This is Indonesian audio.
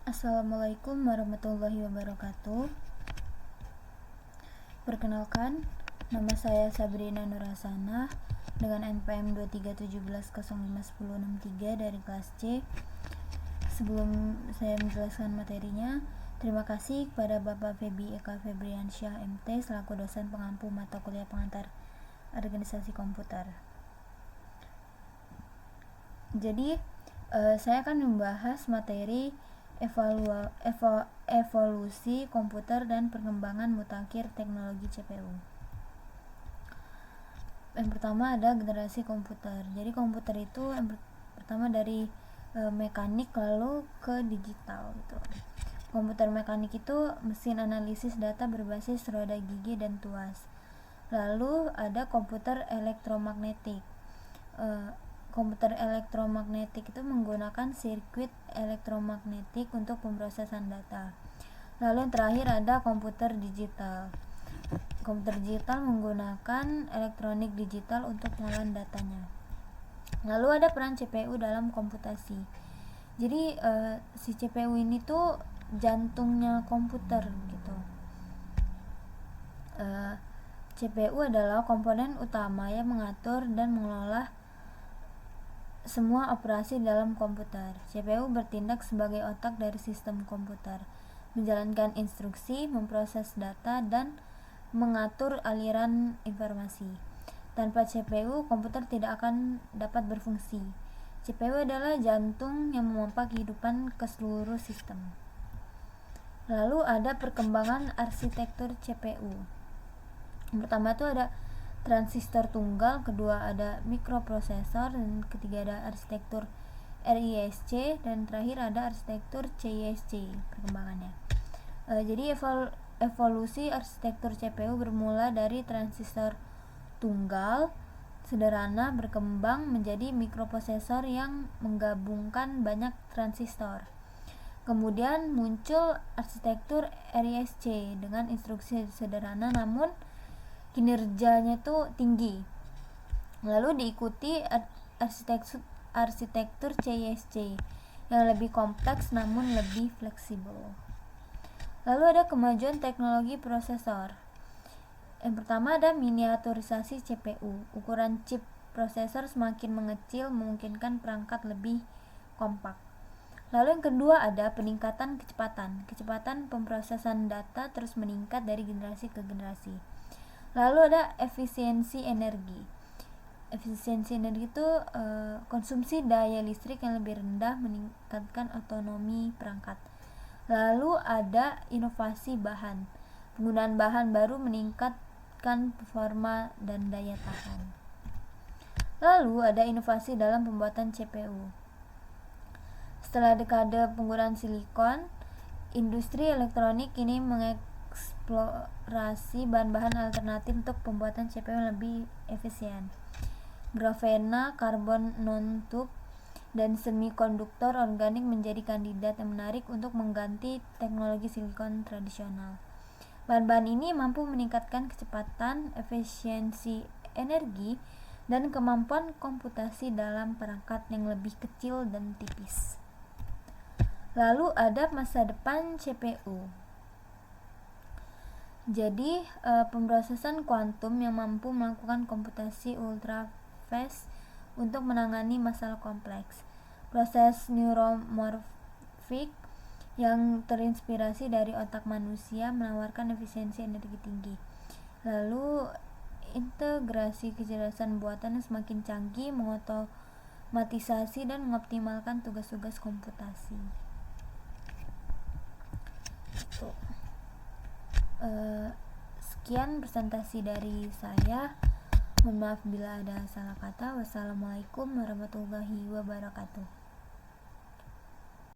Assalamualaikum warahmatullahi wabarakatuh. Perkenalkan, nama saya Sabrina Nurhasanah dengan NPM 2317051063 dari kelas C. Sebelum saya menjelaskan materinya, terima kasih kepada Bapak Febi Eka Febriansyah MT selaku dosen pengampu mata kuliah pengantar organisasi komputer. Jadi, saya akan membahas materi evolusi komputer dan perkembangan mutakhir teknologi CPU. Yang pertama ada generasi komputer. Jadi komputer itu yang pertama dari mekanik lalu ke digital gitu. Komputer mekanik itu mesin analisis data berbasis roda gigi dan tuas. Lalu ada komputer elektromagnetik. Komputer elektromagnetik itu menggunakan sirkuit elektromagnetik untuk pemrosesan data. Lalu yang terakhir ada komputer digital. Komputer digital menggunakan elektronik digital untuk pengolahan datanya. Lalu ada peran CPU dalam komputasi. Jadi si CPU ini tuh jantungnya komputer gitu. CPU adalah komponen utama yang mengatur dan mengelola semua operasi dalam komputer. CPU bertindak sebagai otak dari sistem komputer, menjalankan instruksi, memproses data, dan mengatur aliran informasi. Tanpa CPU, komputer tidak akan dapat berfungsi. CPU adalah jantung yang memompa kehidupan ke seluruh sistem. Lalu ada perkembangan arsitektur CPU. Yang pertama itu ada transistor tunggal, kedua ada mikroprosesor, dan ketiga ada arsitektur RISC, dan terakhir ada arsitektur CISC perkembangannya. Jadi evolusi arsitektur CPU bermula dari transistor tunggal sederhana berkembang menjadi mikroprosesor yang menggabungkan banyak transistor. Kemudian muncul arsitektur RISC dengan instruksi sederhana namun kinerjanya tuh tinggi. Lalu diikuti arsitektur CISC yang lebih kompleks namun lebih fleksibel. Lalu ada kemajuan teknologi prosesor. Yang pertama ada miniaturisasi CPU. Ukuran chip prosesor semakin mengecil memungkinkan perangkat lebih kompak. Lalu yang kedua ada peningkatan kecepatan. Kecepatan pemrosesan data terus meningkat dari generasi ke generasi. Lalu ada efisiensi energi. Efisiensi energi itu konsumsi daya listrik yang lebih rendah meningkatkan otonomi perangkat. Lalu ada inovasi bahan. Penggunaan bahan baru meningkatkan performa dan daya tahan. Lalu ada inovasi dalam pembuatan CPU. Setelah dekade penggunaan silikon, industri elektronik ini mengeksplorasi bahan-bahan alternatif untuk pembuatan CPU yang lebih efisien. Grafena, karbon non-tube, dan semikonduktor organik menjadi kandidat yang menarik untuk mengganti teknologi silikon tradisional. Bahan-bahan ini mampu meningkatkan kecepatan, efisiensi energi, dan kemampuan komputasi dalam perangkat yang lebih kecil dan tipis. Lalu ada masa depan CPU. Jadi pemrosesan kuantum yang mampu melakukan komputasi ultra fast untuk menangani masalah kompleks. Proses neuromorphic yang terinspirasi dari otak manusia menawarkan efisiensi energi tinggi. Lalu integrasi kecerdasan buatan yang semakin canggih mengotomatisasi dan mengoptimalkan tugas-tugas komputasi. Sekian presentasi dari saya. Mohon maaf bila ada salah kata. Wassalamualaikum warahmatullahi wabarakatuh.